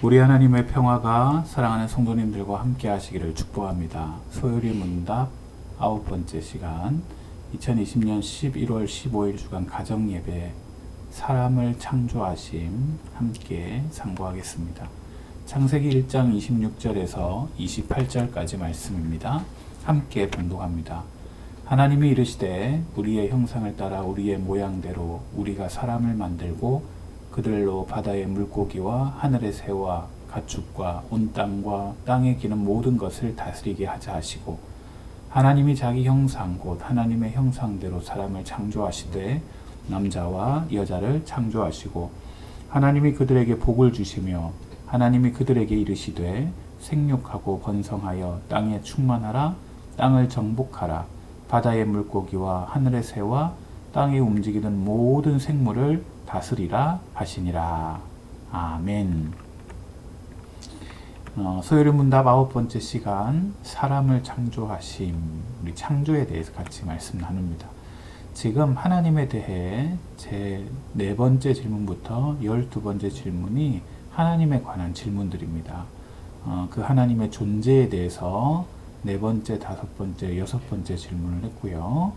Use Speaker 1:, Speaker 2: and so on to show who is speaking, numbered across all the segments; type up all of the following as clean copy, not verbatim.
Speaker 1: 우리 하나님의 평화가 사랑하는 성도님들과 함께 하시기를 축복합니다. 소요리 문답 9번째 시간 2020년 11월 15일 주간 가정예배 사람을 창조하심 함께 상고하겠습니다. 창세기 1장 26절에서 28절까지 말씀입니다. 함께 봉독합니다. 하나님이 이르시되 우리의 형상을 따라 우리의 모양대로 우리가 사람을 만들고 그들로 바다의 물고기와 하늘의 새와 가축과 온 땅과 땅에 기는 모든 것을 다스리게 하자 하시고 하나님이 자기 형상 곧 하나님의 형상대로 사람을 창조하시되 남자와 여자를 창조하시고 하나님이 그들에게 복을 주시며 하나님이 그들에게 이르시되 생육하고 번성하여 땅에 충만하라 땅을 정복하라 바다의 물고기와 하늘의 새와 땅에 움직이는 모든 생물을 다스리라 하시니라. 아멘. 소요리 문답 9번째 시간 사람을 창조하심, 우리 창조에 대해서 같이 말씀 나눕니다. 지금 하나님에 대해 제 4번째 질문부터 12번째 질문이 하나님에 관한 질문들입니다. 그 하나님의 존재에 대해서 4번째, 5번째, 6번째 질문을 했고요.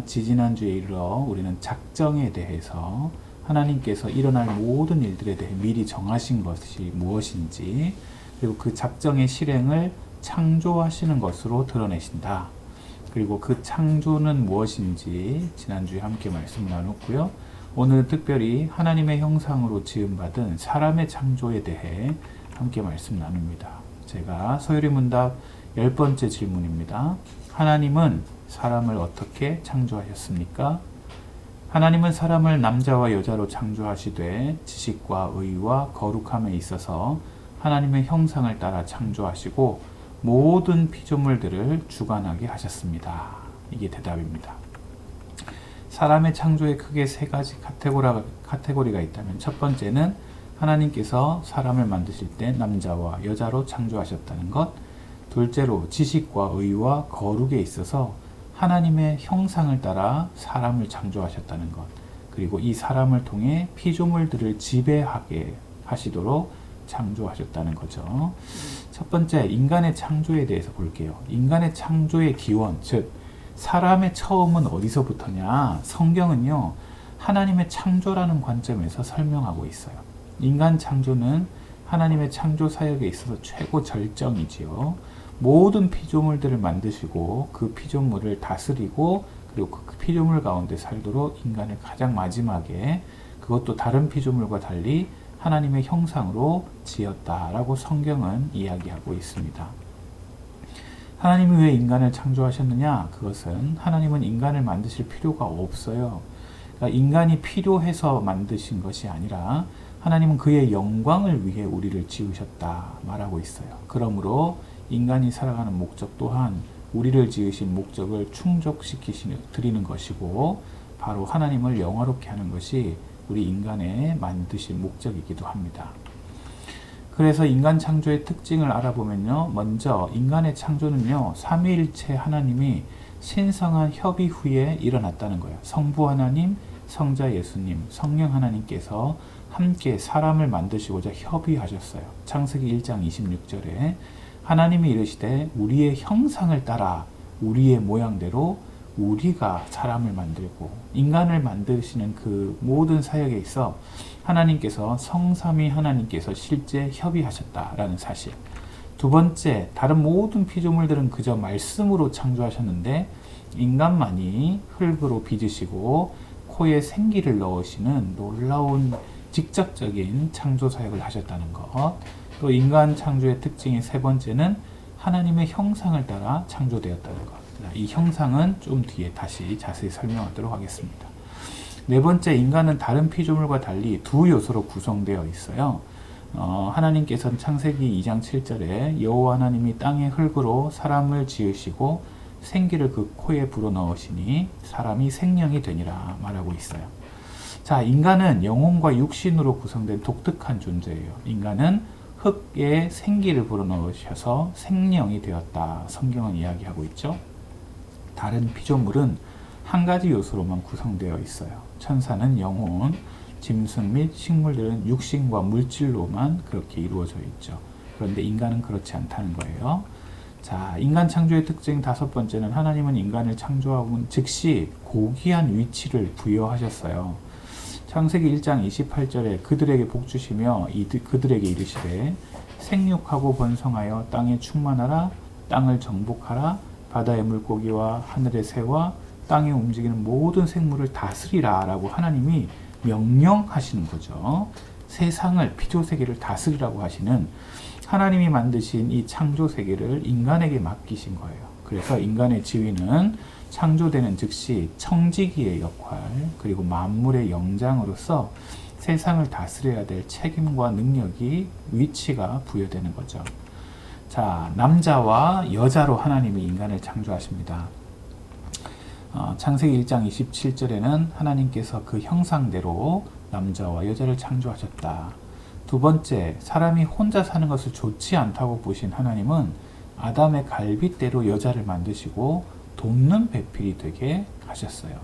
Speaker 1: 지지난주에 이르러 우리는 작정에 대해서 하나님께서 일어날 모든 일들에 대해 미리 정하신 것이 무엇인지 그리고 그 작정의 실행을 창조하시는 것으로 드러내신다. 그리고 그 창조는 무엇인지 지난주에 함께 말씀 나눴고요. 오늘은 특별히 하나님의 형상으로 지음받은 사람의 창조에 대해 함께 말씀 나눕니다. 제가 소요리 문답 10번째 질문입니다. 하나님은 사람을 어떻게 창조하셨습니까? 하나님은 사람을 남자와 여자로 창조하시되 지식과 의와 거룩함에 있어서 하나님의 형상을 따라 창조하시고 모든 피조물들을 주관하게 하셨습니다. 이게 대답입니다. 사람의 창조에 크게 3가지 카테고리가 있다면 첫 번째는 하나님께서 사람을 만드실 때 남자와 여자로 창조하셨다는 것, 둘째로 지식과 의와 거룩에 있어서 하나님의 형상을 따라 사람을 창조하셨다는 것, 그리고 이 사람을 통해 피조물들을 지배하게 하시도록 창조하셨다는 거죠. 첫 번째, 인간의 창조에 대해서 볼게요. 인간의 창조의 기원, 즉 사람의 처음은 어디서부터냐? 성경은요, 하나님의 창조라는 관점에서 설명하고 있어요. 인간 창조는 하나님의 창조 사역에 있어서 최고 절정이지요. 모든 피조물들을 만드시고 그 피조물을 다스리고 그리고 그 피조물 가운데 살도록 인간을 가장 마지막에 그것도 다른 피조물과 달리 하나님의 형상으로 지었다라고 성경은 이야기하고 있습니다. 하나님이 왜 인간을 창조하셨느냐? 그것은 하나님은 인간을 만드실 필요가 없어요. 그러니까 인간이 필요해서 만드신 것이 아니라 하나님은 그의 영광을 위해 우리를 지으셨다 말하고 있어요. 그러므로 인간이 살아가는 목적 또한 우리를 지으신 목적을 드리는 것이고 바로 하나님을 영화롭게 하는 것이 우리 인간의 만드신 목적이기도 합니다. 그래서 인간 창조의 특징을 알아보면요. 먼저 인간의 창조는요. 삼위일체 하나님이 신성한 협의 후에 일어났다는 거예요. 성부 하나님, 성자 예수님, 성령 하나님께서 함께 사람을 만드시고자 협의하셨어요. 창세기 1장 26절에 하나님이 이르시되 우리의 형상을 따라 우리의 모양대로 우리가 사람을 만들고 인간을 만드시는 그 모든 사역에 있어 하나님께서 성삼위 하나님께서 실제 협의하셨다라는 사실. 두 번째, 다른 모든 피조물들은 그저 말씀으로 창조하셨는데 인간만이 흙으로 빚으시고 코에 생기를 넣으시는 놀라운 직접적인 창조 사역을 하셨다는 것. 또 인간 창조의 특징의 3번째는 하나님의 형상을 따라 창조되었다는 것. 이 형상은 좀 뒤에 다시 자세히 설명하도록 하겠습니다. 4번째, 인간은 다른 피조물과 달리 2 요소로 구성되어 있어요. 하나님께서는 창세기 2장 7절에 여호와 하나님이 땅의 흙으로 사람을 지으시고 생기를 그 코에 불어넣으시니 사람이 생명이 되니라 말하고 있어요. 자, 인간은 영혼과 육신으로 구성된 독특한 존재예요. 인간은 흙에 생기를 불어넣으셔서 생명이 되었다. 성경은 이야기하고 있죠. 다른 피조물은 한 가지 요소로만 구성되어 있어요. 천사는 영혼, 짐승 및 식물들은 육신과 물질로만 그렇게 이루어져 있죠. 그런데 인간은 그렇지 않다는 거예요. 자, 인간 창조의 특징 다섯 번째는 하나님은 인간을 창조하고 즉시 고귀한 위치를 부여하셨어요. 창세기 1장 28절에 그들에게 복 주시며 그들에게 이르시되 생육하고 번성하여 땅에 충만하라, 땅을 정복하라, 바다의 물고기와 하늘의 새와 땅에 움직이는 모든 생물을 다스리라 라고 하나님이 명령하시는 거죠. 세상을, 피조세계를 다스리라고 하시는 하나님이 만드신 이 창조세계를 인간에게 맡기신 거예요. 그래서 인간의 지위는 창조되는 즉시 청지기의 역할, 그리고 만물의 영장으로서 세상을 다스려야 될 책임과 능력이, 위치가 부여되는 거죠. 자, 남자와 여자로 하나님이 인간을 창조하십니다. 창세기 1장 27절에는 하나님께서 그 형상대로 남자와 여자를 창조하셨다. 두 번째, 사람이 혼자 사는 것을 좋지 않다고 보신 하나님은 아담의 갈빗대로 여자를 만드시고 돕는 배필이 되게 하셨어요.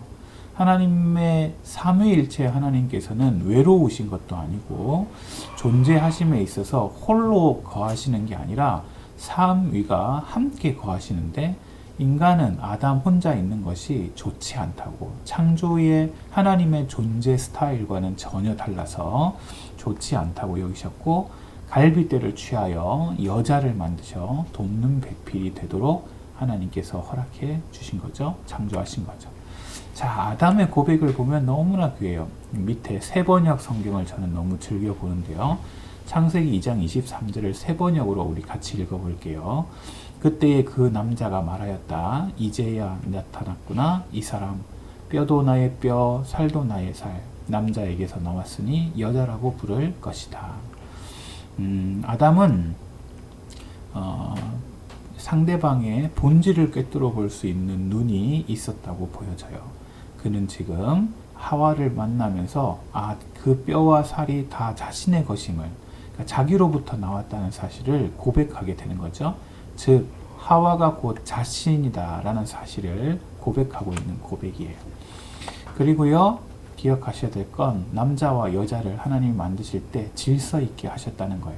Speaker 1: 하나님의 삼위일체 하나님께서는 외로우신 것도 아니고 존재하심에 있어서 홀로 거하시는 게 아니라 삼위가 함께 거하시는데 인간은 아담 혼자 있는 것이 좋지 않다고, 창조의 하나님의 존재 스타일과는 전혀 달라서 좋지 않다고 여기셨고 갈빗대를 취하여 여자를 만드셔 돕는 배필이 되도록 하나님께서 허락해 주신 거죠. 창조하신 거죠. 자, 아담의 고백을 보면 너무나 귀해요. 밑에 세번역 성경을 저는 너무 즐겨 보는데요. 창세기 2장 23절을 세번역으로 우리 같이 읽어볼게요. 그때에 그 남자가 말하였다. 이제야 나타났구나. 이 사람 뼈도 나의 뼈, 살도 나의 살. 남자에게서 나왔으니 여자라고 부를 것이다. 아담은 상대방의 본질을 꿰뚫어 볼 수 있는 눈이 있었다고 보여져요. 그는 지금 하와를 만나면서 그 뼈와 살이 다 자신의 것임을, 그러니까 자기로부터 나왔다는 사실을 고백하게 되는 거죠. 즉 하와가 곧 자신이다라는 사실을 고백하고 있는 고백이에요. 그리고요, 기억하셔야 될 건 남자와 여자를 하나님이 만드실 때 질서 있게 하셨다는 거예요.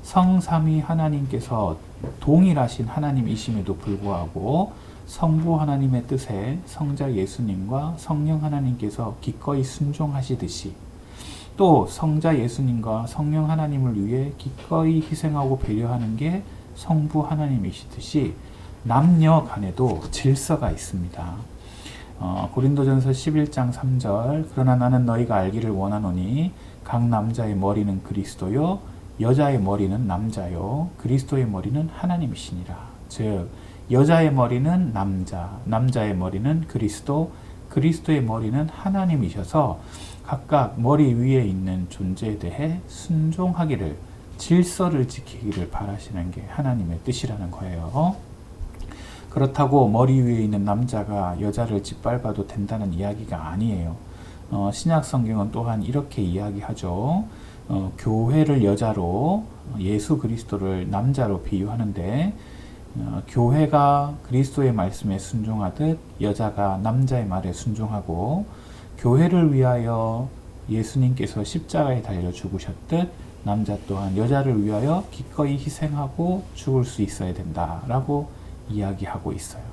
Speaker 1: 성삼위 하나님께서 동일하신 하나님이심에도 불구하고 성부 하나님의 뜻에 성자 예수님과 성령 하나님께서 기꺼이 순종하시듯이 또 성자 예수님과 성령 하나님을 위해 기꺼이 희생하고 배려하는 게 성부 하나님이시듯이 남녀 간에도 질서가 있습니다. 고린도전서 11장 3절 그러나 나는 너희가 알기를 원하노니 각 남자의 머리는 그리스도요 여자의 머리는 남자요 그리스도의 머리는 하나님이시니라. 즉 여자의 머리는 남자, 남자의 머리는 그리스도, 그리스도의 머리는 하나님이셔서 각각 머리 위에 있는 존재에 대해 순종하기를, 질서를 지키기를 바라시는 게 하나님의 뜻이라는 거예요. 그렇다고 머리 위에 있는 남자가 여자를 짓밟아도 된다는 이야기가 아니에요. 신약 성경은 또한 이렇게 이야기하죠. 교회를 여자로, 예수 그리스도를 남자로 비유하는데 교회가 그리스도의 말씀에 순종하듯 여자가 남자의 말에 순종하고, 교회를 위하여 예수님께서 십자가에 달려 죽으셨듯 남자 또한 여자를 위하여 기꺼이 희생하고 죽을 수 있어야 된다라고 이야기하고 있어요.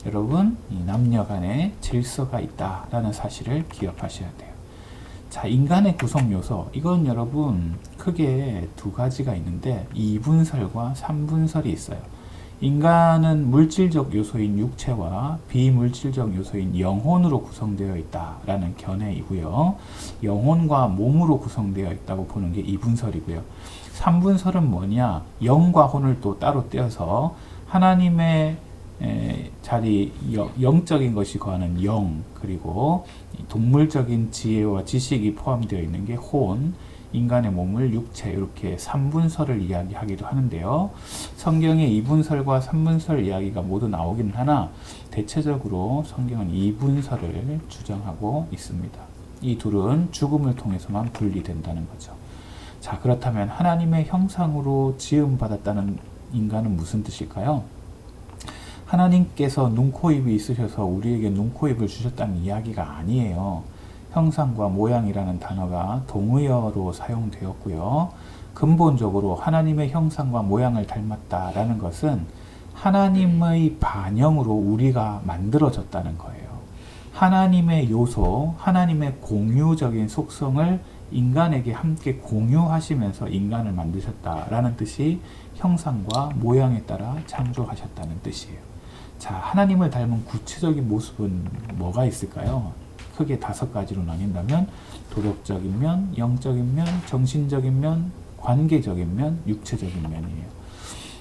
Speaker 1: 여러분, 이 남녀 간에 질서가 있다라는 사실을 기억하셔야 돼요. 자, 인간의 구성 요소, 이건 여러분 크게 두 가지가 있는데 2분설과 3분설이 있어요. 인간은 물질적 요소인 육체와 비물질적 요소인 영혼으로 구성되어 있다라는 견해이고요. 영혼과 몸으로 구성되어 있다고 보는 게 2분설이고요. 3분설은 뭐냐? 영과 혼을 또 따로 떼어서 하나님의 자리, 영적인 것이 거하는 영, 그리고 동물적인 지혜와 지식이 포함되어 있는 게 혼, 인간의 몸을 육체, 이렇게 3분설을 이야기하기도 하는데요. 성경에 2분설과 3분설 이야기가 모두 나오기는 하나 대체적으로 성경은 2분설을 주장하고 있습니다. 이 둘은 죽음을 통해서만 분리된다는 거죠. 자, 그렇다면 하나님의 형상으로 지음받았다는 인간은 무슨 뜻일까요? 하나님께서 눈, 코, 입이 있으셔서 우리에게 눈, 코, 입을 주셨다는 이야기가 아니에요. 형상과 모양이라는 단어가 동의어로 사용되었고요. 근본적으로 하나님의 형상과 모양을 닮았다라는 것은 하나님의 반영으로 우리가 만들어졌다는 거예요. 하나님의 요소, 하나님의 공유적인 속성을 인간에게 함께 공유하시면서 인간을 만드셨다라는 뜻이 형상과 모양에 따라 창조하셨다는 뜻이에요. 자, 하나님을 닮은 구체적인 모습은 뭐가 있을까요? 크게 5가지로 나뉜다면 도덕적인 면, 영적인 면, 정신적인 면, 관계적인 면, 육체적인 면이에요.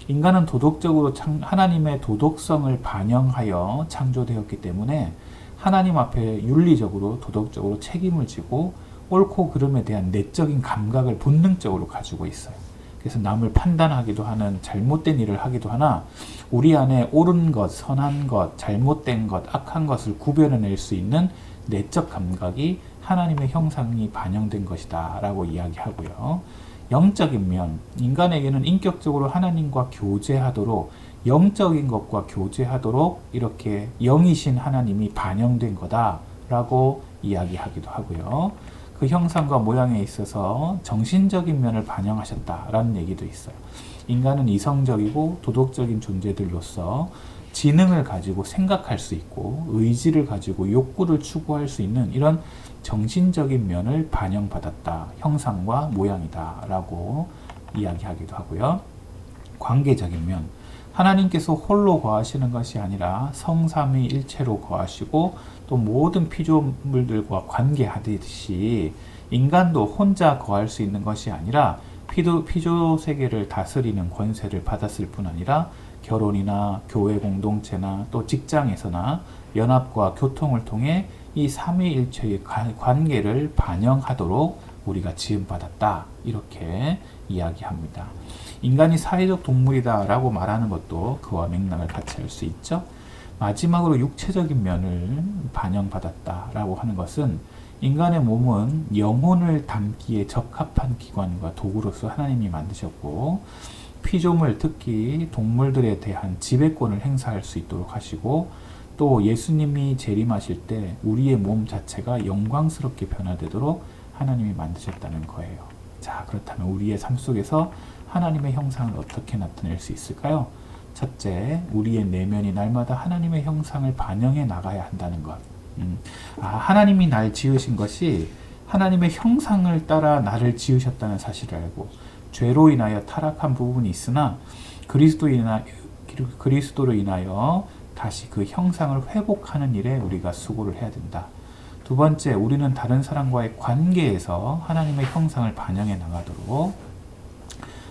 Speaker 1: 인간은 도덕적으로 하나님의 도덕성을 반영하여 창조되었기 때문에 하나님 앞에 윤리적으로 도덕적으로 책임을 지고 옳고 그름에 대한 내적인 감각을 본능적으로 가지고 있어요. 그래서 남을 판단하기도 하는 잘못된 일을 하기도 하나 우리 안에 옳은 것, 선한 것, 잘못된 것, 악한 것을 구별해낼 수 있는 내적 감각이 하나님의 형상이 반영된 것이다 라고 이야기하고요. 영적인 면, 인간에게는 인격적으로 하나님과 교제하도록 영적인 것과 교제하도록 이렇게 영이신 하나님이 반영된 거다라고 이야기하기도 하고요. 그 형상과 모양에 있어서 정신적인 면을 반영하셨다라는 얘기도 있어요. 인간은 이성적이고 도덕적인 존재들로서 지능을 가지고 생각할 수 있고 의지를 가지고 욕구를 추구할 수 있는 이런 정신적인 면을 반영받았다. 형상과 모양이다 라고 이야기하기도 하고요. 관계적인 면, 하나님께서 홀로 거하시는 것이 아니라 성삼위일체로 거하시고 또 모든 피조물들과 관계하듯이 인간도 혼자 거할 수 있는 것이 아니라 피조 세계를 다스리는 권세를 받았을 뿐 아니라 결혼이나 교회 공동체나 또 직장에서나 연합과 교통을 통해 이 삼위일체의 관계를 반영하도록 우리가 지음받았다. 이렇게 이야기합니다. 인간이 사회적 동물이다 라고 말하는 것도 그와 맥락을 같이 할 수 있죠. 마지막으로 육체적인 면을 반영받았다 라고 하는 것은 인간의 몸은 영혼을 담기에 적합한 기관과 도구로서 하나님이 만드셨고 피조물 특히 동물들에 대한 지배권을 행사할 수 있도록 하시고 또 예수님이 재림하실 때 우리의 몸 자체가 영광스럽게 변화되도록 하나님이 만드셨다는 거예요. 자, 그렇다면 우리의 삶 속에서 하나님의 형상을 어떻게 나타낼 수 있을까요? 첫째, 우리의 내면이 날마다 하나님의 형상을 반영해 나가야 한다는 것. 하나님이 날 지으신 것이 하나님의 형상을 따라 나를 지으셨다는 사실을 알고 죄로 인하여 타락한 부분이 있으나 그리스도로 인하여 다시 그 형상을 회복하는 일에 우리가 수고를 해야 된다. 두 번째, 우리는 다른 사람과의 관계에서 하나님의 형상을 반영해 나가도록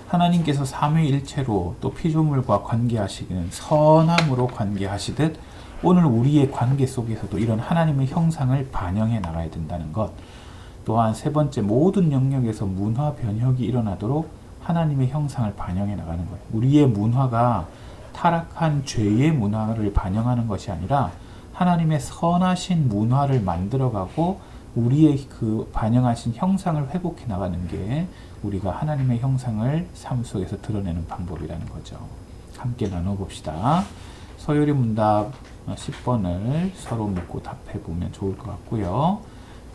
Speaker 1: 하나님께서 삼위일체로 또 피조물과 관계하시기는 선함으로 관계하시듯 오늘 우리의 관계 속에서도 이런 하나님의 형상을 반영해 나가야 된다는 것. 또한 세 번째, 모든 영역에서 문화 변혁이 일어나도록 하나님의 형상을 반영해 나가는 거예요. 우리의 문화가 타락한 죄의 문화를 반영하는 것이 아니라 하나님의 선하신 문화를 만들어가고 우리의 그 반영하신 형상을 회복해 나가는 게 우리가 하나님의 형상을 삶 속에서 드러내는 방법이라는 거죠. 함께 나눠봅시다. 서열의 문답 10번을 서로 묻고 답해보면 좋을 것 같고요.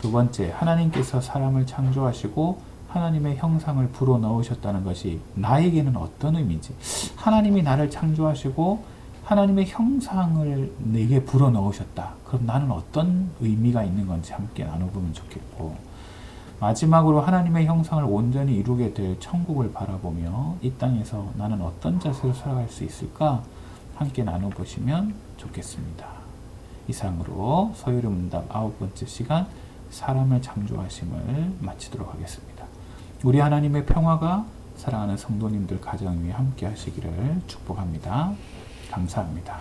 Speaker 1: 두 번째, 하나님께서 사람을 창조하시고 하나님의 형상을 불어넣으셨다는 것이 나에게는 어떤 의미인지, 하나님이 나를 창조하시고 하나님의 형상을 내게 불어넣으셨다. 그럼 나는 어떤 의미가 있는 건지 함께 나눠보면 좋겠고, 마지막으로 하나님의 형상을 온전히 이루게 될 천국을 바라보며 이 땅에서 나는 어떤 자세로 살아갈 수 있을까? 함께 나눠보시면 좋겠습니다. 이상으로 서유리 문답 9번째 시간 사람을 창조하심을 마치도록 하겠습니다. 우리 하나님의 평화가 사랑하는 성도님들 가정 위에 함께 하시기를 축복합니다. 감사합니다.